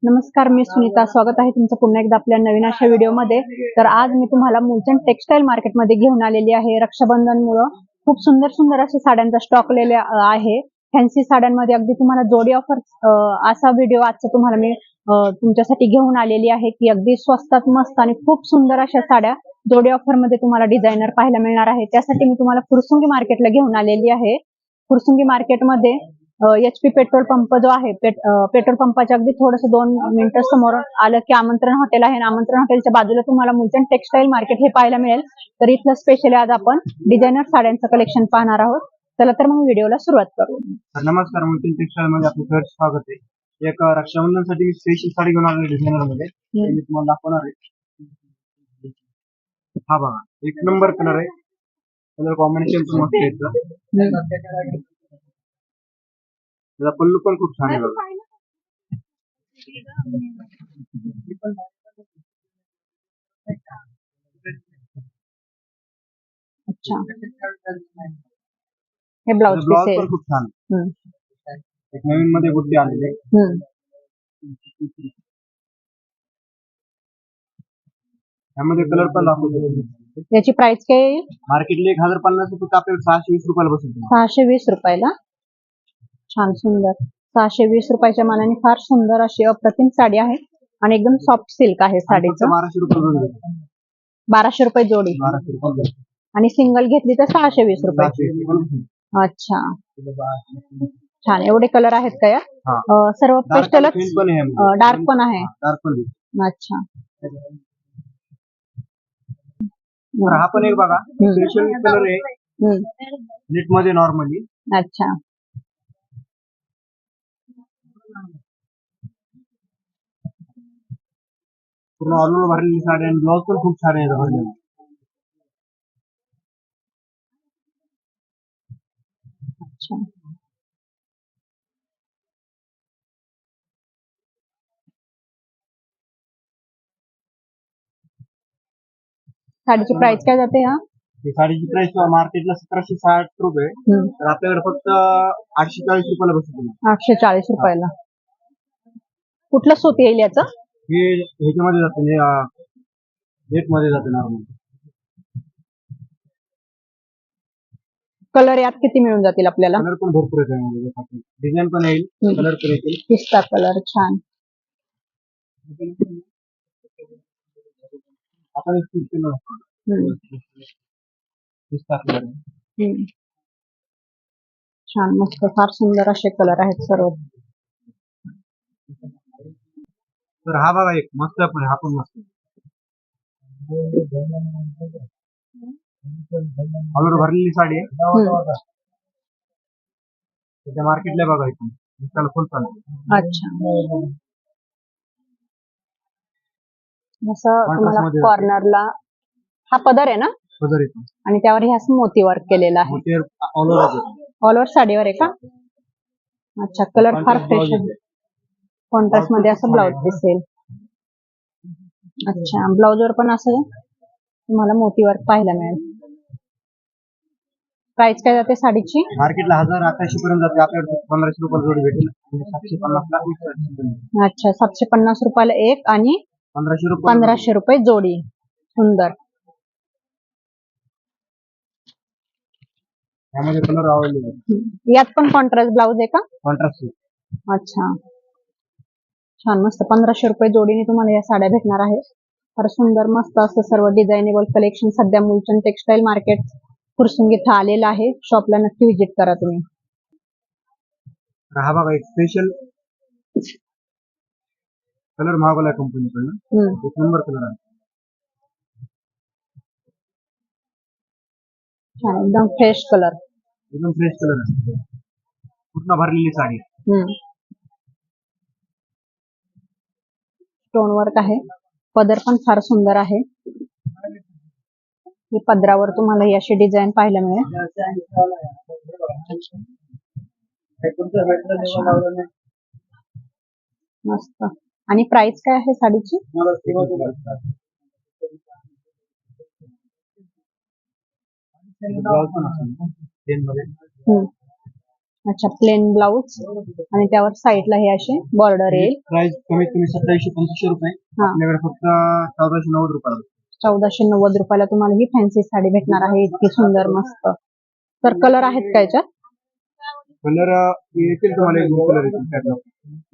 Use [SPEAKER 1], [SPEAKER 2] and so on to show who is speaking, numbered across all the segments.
[SPEAKER 1] नमस्कार, मी सुनीता. स्वागत आहे तुमचं पुन्हा एकदा आपल्या नवीन अशा व्हिडिओमध्ये. तर आज मी तुम्हाला मुलचंद टेक्सटाईल मार्केटमध्ये घेऊन आलेली आहे. रक्षाबंधनमुळे खूप सुंदर सुंदर अशा साड्यांचा स्टॉक आहे. फॅन्सी साड्यांमध्ये अगदी तुम्हाला जोडी ऑफर असा व्हिडिओ आजचा तुम्हाला मी तुमच्यासाठी घेऊन आलेली आहे की अगदी स्वस्तात मस्त आणि खूप सुंदर अशा साड्या जोडी ऑफर मध्ये तुम्हाला डिझायनर पाहायला मिळणार आहे. त्यासाठी मी तुम्हाला फुरसुंगी मार्केटला घेऊन आलेली आहे. फुरसुंगी मार्केटमध्ये HP पेट्रोल पंप जो आहे पेट्रोल पंपाच्या अगदी थोडंसं 2 मिनिटं समोर आलं की आमंत्रण हॉटेल आहे. आमंत्रण हॉटेलच्या बाजूला तुम्हाला मुलचंद टेक्सटाईल मार्केट हे पाहायला मिळेल. तर इथलं स्पेशली आज आपण डिझायनर साड्यांचं कलेक्शन पाहणार आहोत. चला तर मग व्हिडिओला सुरुवात करू.
[SPEAKER 2] नमस्कार, मुलचंद टेक्सटाईल मध्ये आपलं सहर्ष स्वागत आहे. एक रक्षाबंधनसाठी मी स्पेशल साडी घेऊन आलो डिझायनर मध्ये. मी तुम्हाला दाखवणार आहे. हा बघा, एक नंबर कलर आहे. कलर कॉम्बिनेशन पण मस्त आहे. त्याचा पल्लू पण खूप छान आहे बघा.
[SPEAKER 1] अच्छा, हे ब्लाउज पीस आहे.
[SPEAKER 2] पण खूप छान आहे. एक नवीन मध्ये बुट्टी आलेली आहे. यामध्ये कलर पण दाखवतो.
[SPEAKER 1] याची प्राइस काय आहे?
[SPEAKER 2] मार्केटला 1050 रुपये, आपल्याला 620 रुपयाला बसेल.
[SPEAKER 1] 620 रुपयाला. छान सुंदर 620 रुपयाच्या मानाने फार सुंदर अशी अप्रतिम साडी आहे आणि एकदम सॉफ्ट सिल्क आहे साडीचं.
[SPEAKER 2] 1200 रुपये जोडी.
[SPEAKER 1] 1200 रुपये जोडी.
[SPEAKER 2] 1200 रुपये
[SPEAKER 1] आणि सिंगल घेतली तर 620 रुपये. अच्छा, छान. एवढे कलर आहेत का यात? सर्व पेस्टलच, डार्क पण आहे. अच्छा,
[SPEAKER 2] हा पण एक बघा, स्पेशल कलर आहे नेट मध्ये नॉर्मली.
[SPEAKER 1] अच्छा,
[SPEAKER 2] पूर्ण ऑल ओव्हर भरलेली साडी आणि ब्लाउज पण खूप छान आहे.
[SPEAKER 1] अच्छा, साडीची प्राइस काय जाते?
[SPEAKER 2] साडीची प्राइस मार्केटला 1760 रुपये, तर आपल्याकडे फक्त 840 रुपयाला बसतो.
[SPEAKER 1] 840 रुपयाला. कुठलं सूत येईल याचं?
[SPEAKER 2] हे ह्याच्यामध्ये जाते, नेट मध्ये जाते नॉर्मल.
[SPEAKER 1] कलर यात किती मिळून जातील आपल्याला?
[SPEAKER 2] कलर पण भरपूर येते, डिझाईन पण येईल, कलर पण येतील.
[SPEAKER 1] पिस्ता कलर छान.
[SPEAKER 2] आपण पिस्ता कलर
[SPEAKER 1] छान मस्त फार सुंदर असे कलर आहेत सर्व.
[SPEAKER 2] तर हा बघा एक मस्त पण, हा पण मस्त ऑल भरलेली साडी आहे. सध्या मार्केटला बघा इथून त्याला फुल चालतो.
[SPEAKER 1] अच्छा, जसं तुम्हाला कॉर्नरला हा पदर आहे ना?
[SPEAKER 2] पदर येतो
[SPEAKER 1] आणि त्यावर हे असं मोती वर्क केलेलं आहे.
[SPEAKER 2] ऑल
[SPEAKER 1] ओव्हर साडीवर आहे का? अच्छा, कलर फार फ्रेश आहे. कॉन्ट्रास्ट मध्ये असं ब्लाउज दिसेल. अच्छा, ब्लाउज वर पण असं तुम्हाला मोती वर्क पाहायला मिळेल. प्राइस काय जाते साडीची?
[SPEAKER 2] मार्केटला 1000-1100 पर्यंत जाते, आपल्याकडे 1500 रुपये जोडी भेटेल. 750 ला.
[SPEAKER 1] अच्छा, 750 रुपयाला एक आणि 1500 रुपये जोडी. सुंदर.
[SPEAKER 2] यामध्ये कलर अवेलेबल.
[SPEAKER 1] यात पण कॉन्ट्रास्ट ब्लाउज आहे का?
[SPEAKER 2] कॉन्ट्रास्ट.
[SPEAKER 1] अच्छा, छान मस्त 1500 रुपये जोडीने तुम्हाला या साड्या भेटणार आहेत. फार सुंदर मस्त असं सर्व डिझायनेबल कलेक्शन सध्या मुलचंद टेक्सटाईल मार्केट फुरसुंगी इथं आलेलं आहे. शॉपला नक्की व्हिजिट करा तुम्ही.
[SPEAKER 2] हा बघा एक स्पेशल कलर मागवला कंपनीकडून. एक नंबर कलर आहे.
[SPEAKER 1] छान, एकदम फ्रेश कलर.
[SPEAKER 2] एकदम फ्रेश कलर आहे. पूर्ण भरलेली साडी.
[SPEAKER 1] स्टोन वर्क आहे. पदर पण फार सुंदर आहे. पदरावर तुम्हाला ही अशी डिझाईन पाहायला मिळेल. मस्त. आणि प्राइस काय आहे साडीची? अच्छा, प्लेन ब्लाऊज आणि त्यावर साईडला हे असे बॉर्डर येईल.
[SPEAKER 2] प्राइस कमीत कमी 2700-2500 रुपये.
[SPEAKER 1] हा.
[SPEAKER 2] आपल्याकडे फक्त 1490 रुपयाला.
[SPEAKER 1] 1490 रुपयाला तुम्हाला ही फॅन्सी साडी भेटणार आहे. इतकी सुंदर मस्त. तर कलर आहेत का याच्यात?
[SPEAKER 2] कलर येतील तुम्हाला, एक कलर येतील त्यातला.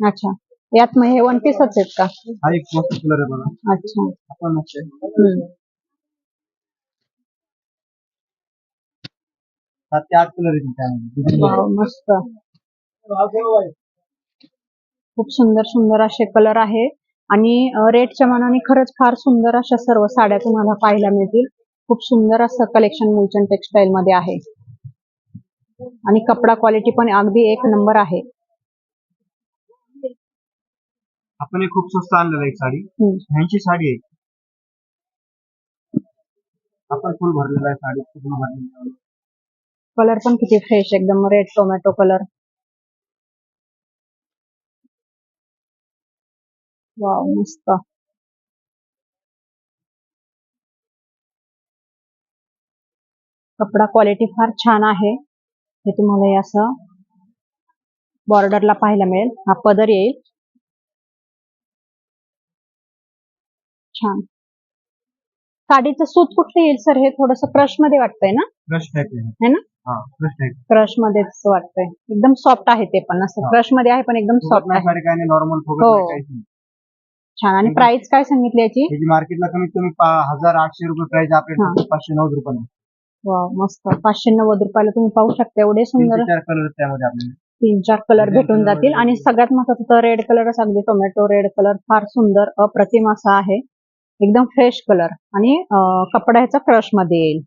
[SPEAKER 1] अच्छा, यात मग हे वन पीसच आहेत का?
[SPEAKER 2] हा एक मस्त कलर आहे बघा.
[SPEAKER 1] अच्छा.
[SPEAKER 2] आपण मस्त आहे. 7 ते 8 कलर येतील त्यामध्ये.
[SPEAKER 1] वाव, मस्त. खूप सुंदर सुंदर असे कलर आहे आणि रेटच्या मानाने खरंच फार सुंदर अशा सर्व साड्या तुम्हाला पाहायला मिळतील. खूप सुंदर असं कलेक्शन मुलचंद टेक्सटाईल मध्ये आहे आणि कपडा क्वालिटी पण अगदी एक नंबर आहे.
[SPEAKER 2] आपण एक खूप स्वस्त आणलेलं एक साडी, ह्यांची साडी आहे. आपण फुल भरलेला आहे साडी, पूर्ण भरलेली आहे.
[SPEAKER 1] कलर पण किती फ्रेश, एकदम रेड टोमॅटो कलर. वाव, मस्त. कपडा क्वालिटी फार छान आहे. हे तुम्हाला हे असं बॉर्डरला पाहायला मिळेल. हा पदर येईल. छान. साडीचं सूत कुठलं येईल सर? हे थोडस क्रश मध्ये वाटतंय ना?
[SPEAKER 2] क्रश टाइप
[SPEAKER 1] है ना?
[SPEAKER 2] हा, क्रश टाइप.
[SPEAKER 1] क्रश मध्येच वाटतंय. एकदम सॉफ्ट आहे ते पण, असं क्रश मध्ये आहे पण एकदम सॉफ्ट आहे.
[SPEAKER 2] साडी काय नाही, नॉर्मल
[SPEAKER 1] हो.
[SPEAKER 2] फुगत नाही.
[SPEAKER 1] छान. आणि प्राइस काय सांगितली याची?
[SPEAKER 2] मार्केटला कमीत कमी 1800 रुपये प्राइस, आपल्याला 590 रुपये.
[SPEAKER 1] वाव, मस्त. 590 रुपयाला तुम्ही पाहू शकता एवढे सुंदर
[SPEAKER 2] 3-4 कलर त्यामध्ये आपल्याला.
[SPEAKER 1] 3-4 कलर भेटून जातील. आणि सगळ्यात महत्त्वाचं तर रेड कलरच, अगदी टोमॅटो रेड कलर फार सुंदर अप्रतिम असा आहे. एकदम फ्रेश कलर आणि कपडा ह्याचा क्रश मध्ये येईल.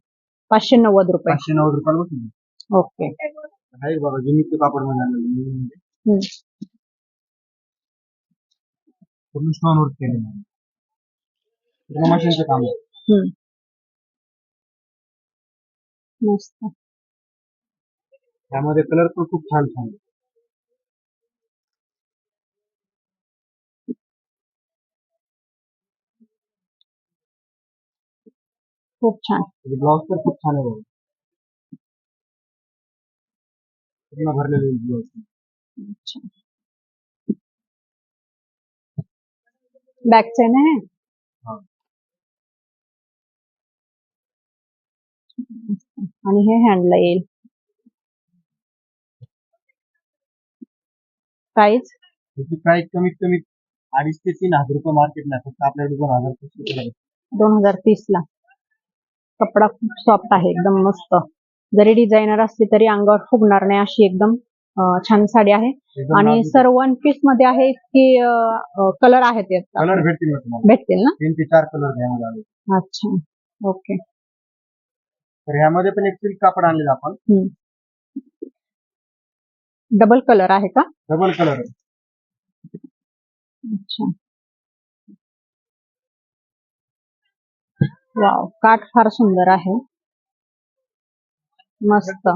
[SPEAKER 1] 590 रुपये.
[SPEAKER 2] 590 रुपयाला बसून.
[SPEAKER 1] ओके.
[SPEAKER 2] आहे बघा, जिमित कापड मध्ये पूर्ण स्टोन वर्क केलेलं आहे. पूर्ण मशीनचं काम आहे.
[SPEAKER 1] मस्त.
[SPEAKER 2] त्यामध्ये कलर पण खूप छान छान.
[SPEAKER 1] खूप छान.
[SPEAKER 2] ब्लाउज तर खूप छान आहे बघा. पूर्ण भरलेले ब्लाउज.
[SPEAKER 1] अच्छा. बॅक चेन आहे. आणि हे हँडला येईल. प्राइस?
[SPEAKER 2] त्याची प्राइस कमीत कमी 2,500 ते 3,000 रुपये मार्केटला, फक्त आपल्याकडे
[SPEAKER 1] 2030 ला. कपडा खूप सॉफ्ट आहे, एकदम मस्त. जरी डिझायनर असली तरी अंगावर फुगणार नाही अशी एकदम छान साडी आहे. आणि सर वन पीस मध्ये आहे की कलर आहेत?
[SPEAKER 2] कलर भेटतील
[SPEAKER 1] भेटतील ना?
[SPEAKER 2] 3 ते 4 कलर.
[SPEAKER 1] अच्छा, ओके.
[SPEAKER 2] तर ह्यामध्ये पण एक सिल्क कापड आणलेलं आपण.
[SPEAKER 1] डबल कलर आहे का?
[SPEAKER 2] Double colour.
[SPEAKER 1] अच्छा. वाव, काठ फार सुंदर आहे. मस्त.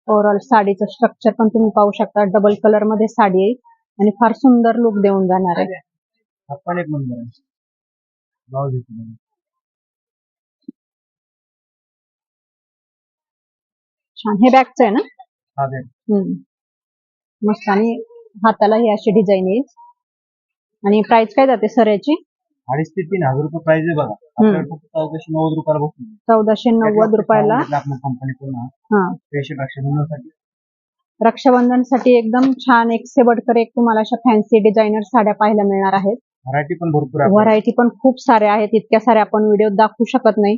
[SPEAKER 1] ओव्हरऑल साडीचं स्ट्रक्चर पण तुम्ही पाहू शकता. डबल कलर मध्ये साडी आहे आणि फार सुंदर लुक देऊन जाणार आहे.
[SPEAKER 2] आपण एक नंबर आहे. ब्लाउज येतो.
[SPEAKER 1] छान. हे बॅकचं आहे ना?
[SPEAKER 2] हा, बॅक.
[SPEAKER 1] मस्त. आणि हाताला ही अशी डिझाईन येईल. आणि प्राइस काय जाते सर याची?
[SPEAKER 2] 2,500 ते 3,000 रुपये प्राइस आहे बघा. आपल्याला फक्त 1490 रुपयाला बसून.
[SPEAKER 1] 1490 रुपयाला.
[SPEAKER 2] आपल्या कंपनी पूर्ण स्पेशल रक्षाबंधनसाठी.
[SPEAKER 1] रक्षाबंधनसाठी एकदम छान, एक से बढ़कर एक तुम्हाला अशा फॅन्सी डिझायनर साड्या पाहायला मिळणार आहेत.
[SPEAKER 2] व्हरायटी पण भरपूर आहे.
[SPEAKER 1] व्हरायटी पण खूप साऱ्या आहेत. इतक्या साऱ्या आपण व्हिडिओ दाखवू शकत नाही,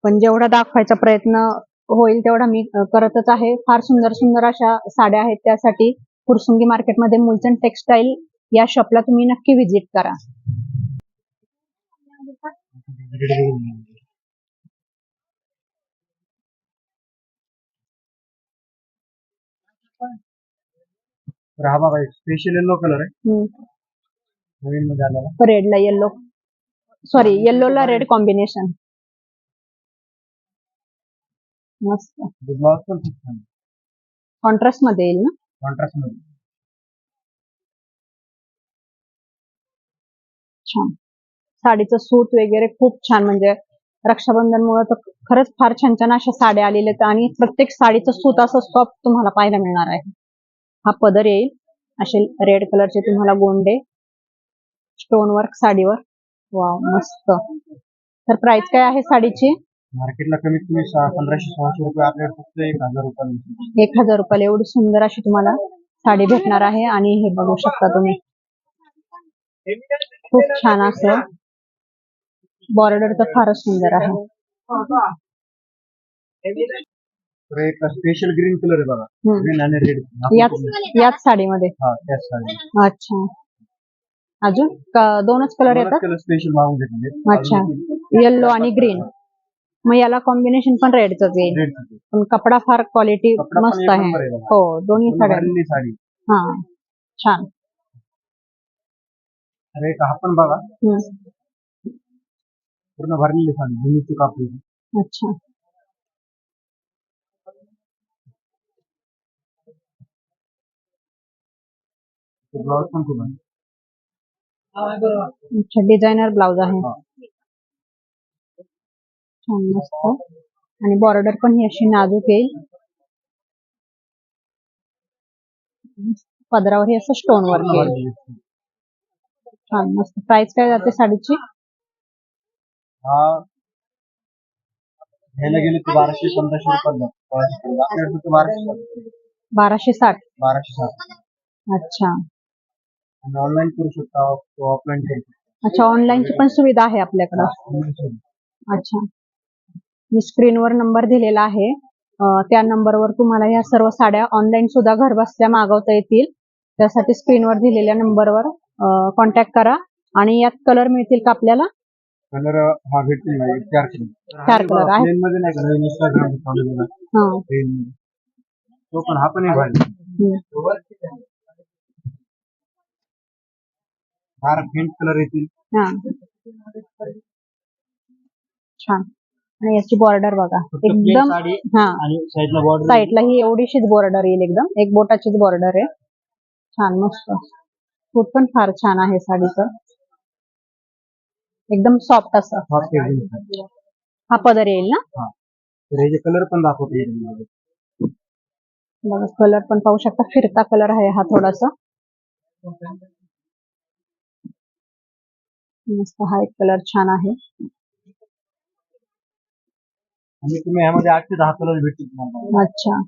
[SPEAKER 1] पण जेवढा दाखवायचा प्रयत्न होईल तेवढा मी करतच आहे. फार सुंदर सुंदर अशा साड्या आहेत. त्यासाठी फुरसुंगी मार्केटमध्ये मुलचंद टेक्सटाईल या शॉपला तुम्ही नक्की व्हिजिट करा.
[SPEAKER 2] हा बघा, स्पेशल येलो कलर आहे. नवीन मध्ये आलेला.
[SPEAKER 1] रेडला येल्लो, सॉरी येल्लोला रेड कॉम्बिनेशन. मस्त.
[SPEAKER 2] ब्लाउज पण खूप छान.
[SPEAKER 1] कॉन्ट्रास्ट मध्ये येईल ना?
[SPEAKER 2] कॉन्ट्रास्ट मध्ये.
[SPEAKER 1] छान. साडीचं सूत वगैरे खूप छान, म्हणजे रक्षाबंधनमुळे तर खरंच फार छान छान अशा साड्या आलेल्या आहेत आणि प्रत्येक साडीचं सूत असं सॉफ्ट तुम्हाला पाहायला मिळणार आहे. हा पदर येईल, असे रेड कलरचे तुम्हाला गोंडे स्टोन वर्क साडीवर. वाव मस्त. तर प्राइस काय आहे साडीची?
[SPEAKER 2] मार्केटला कमीत कमी 1500-1600 रुपये, आपल्याकडे फक्त 1000 रुपये.
[SPEAKER 1] 1000 रुपयाला एवढी सुंदर अशी तुम्हाला साडी भेटणार आहे. आणि हे बघू शकता तुम्ही, खूप छान असं बॉर्डर तर फारच सुंदर आहे.
[SPEAKER 2] तर एक स्पेशल ग्रीन कलर आहे बघा, ग्रीन आणि रेड.
[SPEAKER 1] याच साडीमध्ये?
[SPEAKER 2] हा, त्याच साडी.
[SPEAKER 1] अच्छा, अजून दोनच कलर येतात?
[SPEAKER 2] कलर स्पेशल मागून घेतले.
[SPEAKER 1] अच्छा, येलो आणि ग्रीन. मग याला कॉम्बिनेशन पण रेडच येईल. पण कपडा फार क्वालिटी मस्त आहे. हो, दोन्ही साड्या
[SPEAKER 2] साडी.
[SPEAKER 1] हा, छान.
[SPEAKER 2] अरे हा पण बघा, पूर्ण भरलेली साडी, जुनीची कापडी.
[SPEAKER 1] अच्छा,
[SPEAKER 2] ब्लाउज पण खूप आहे.
[SPEAKER 1] अच्छा, डिझायनर ब्लाउज आहे. छान मस्त. आणि बॉर्डर पण ही अशी नाजूक येईल. पदरावर हे असं स्टोन वर्क येईल. छान मस्त. प्राइस काय जाते साडीची?
[SPEAKER 2] हा, घ्यायला गेले तर 1200-1500 रुपये.
[SPEAKER 1] 1260.
[SPEAKER 2] 1260.
[SPEAKER 1] अच्छा,
[SPEAKER 2] ऑनलाईन करू शकता, ऑफलाईन करू शकता.
[SPEAKER 1] अच्छा, ऑनलाईनची पण सुविधा आहे आपल्याकडं. अच्छा, मी स्क्रीनवर नंबर दिलेला आहे. त्या नंबरवर तुम्हाला ह्या सर्व साड्या ऑनलाईन सुद्धा घर बसल्या मागवता येतील. त्यासाठी स्क्रीनवर दिलेल्या नंबरवर कॉन्टॅक्ट करा. आणि यात कलर मिळतील का आपल्याला?
[SPEAKER 2] कलर हा भेटतील ना, 4
[SPEAKER 1] कलर आहे.
[SPEAKER 2] प्लेन मध्ये नाही का, नवीन इंस्टाग्राम चालू तो पण, हा पण एक भारी. डार्क फेंट कलर येतील.
[SPEAKER 1] छान. आणि याची बॉर्डर बघा, एकदम साईडला ही एवढीशीच बॉर्डर येईल, एकदम एक बोटाचीच बॉर्डर आहे. छान मस्त. सूत पण फार छान आहे साडीचं, एकदम सॉफ्ट असं. हा पदर येईल ना?
[SPEAKER 2] कलर पण दाखवते
[SPEAKER 1] बघा, कलर पण पाहू शकता, फिरता कलर आहे हा थोडासा मस्त. हा एक कलर छान आहे.
[SPEAKER 2] आणि तुम्ही यामध्ये 8 ते 10 कलर भेटतील तुम्हाला.
[SPEAKER 1] अच्छा,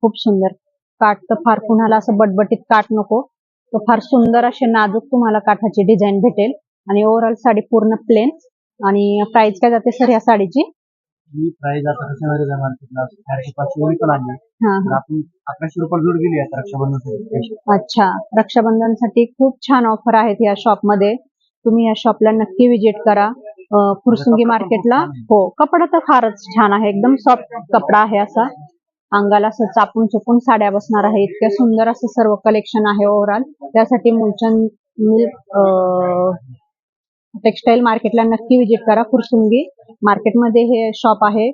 [SPEAKER 1] खूप सुंदर. काठ तर फार कुणाला असं बटबटीत काठ नको, तो फार सुंदर असे नाजूक तुम्हाला काठाची डिझाईन भेटेल. आणि ओव्हरऑल साडी पूर्ण प्लेन. आणि प्राइस काय जाते सर या साडीची?
[SPEAKER 2] ही प्राइस आता कशामध्ये मार्केटला 400-500 पण आली. आपण 1100 रुपये जोड दिली आहे रक्षाबंधनसाठी.
[SPEAKER 1] अच्छा, रक्षाबंधनसाठी खूप छान ऑफर आहेत या शॉप मध्ये. तुम्ही या शॉपला नक्की विजिट करा, फुरसुंगी मार्केटला. हो, कपडा तर फारच छान आहे, एकदम सॉफ्ट कपडा आहे असा. अंगाला असं चापून चुपून साड्या बसणार आहे, इतक्या सुंदर असं सर्व कलेक्शन आहे ओव्हरऑल. त्यासाठी मूलचंद टेक्सटाईल मार्केटला नक्की विजिट करा. फुरसुंगी मार्केटमध्ये हे शॉप आहे.